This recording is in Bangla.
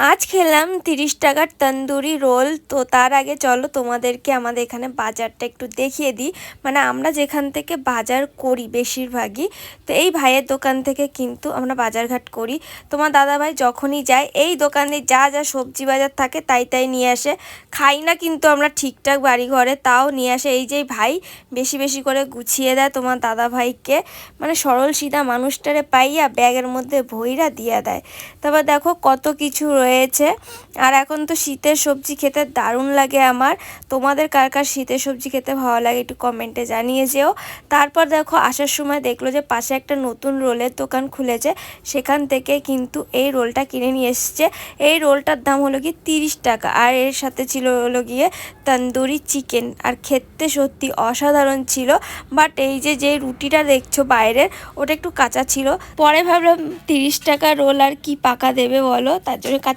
আজ খেলাম 30 টাকার তন্দুরি রোল। তো তার আগে চলো তোমাদেরকে আমাদের এখানে বাজারটা একটু দেখিয়ে দিই। মানে আমরা যেখান থেকে বাজার করি বেশিরভাগই, তো এই ভাইয়ের দোকান থেকে কিন্তু আমরা বাজারঘাট করি। তোমার দাদাভাই যখনই যায় এই দোকানে যা যা সবজি বাজার থাকে তাই তাই নিয়ে আসে। খাই না কিন্তু আমরা ঠিকঠাক বাড়ি ঘরে, তাও নিয়ে আসে। এই যে ভাই বেশি বেশি করে গুছিয়ে দেয় তোমার দাদাভাইকে, মানে সরল সিধা মানুষটারে পাইয়া ব্যাগের মধ্যে ভইরা দিয়ে দেয়। তারপর দেখো কত কিছু রয়েছে। আর এখন তো শীতের সবজি খেতে দারুণ লাগে আমার। তোমাদের কার কার শীতের সবজি খেতে ভালো লাগে একটু কমেন্টে জানিয়ে যেও। তারপর দেখো আসার সময় দেখলো যে পাশে একটা নতুন রোলের দোকান খুলেছে, সেখান থেকে কিন্তু এই রোলটা কিনে নিয়ে এসছে। এই রোলটার দাম হলো কি 30 টাকা, আর এর সাথে ছিল হলো গিয়ে তন্দুরি চিকেন। আর খেতে সত্যি অসাধারণ ছিল। বাট এই যে রুটিটা দেখছো বাইরের, ওটা একটু কাঁচা ছিল। পরে ভাবলাম 30 টাকা রোল আর কি পাকা দেবে বলো, তার জন্য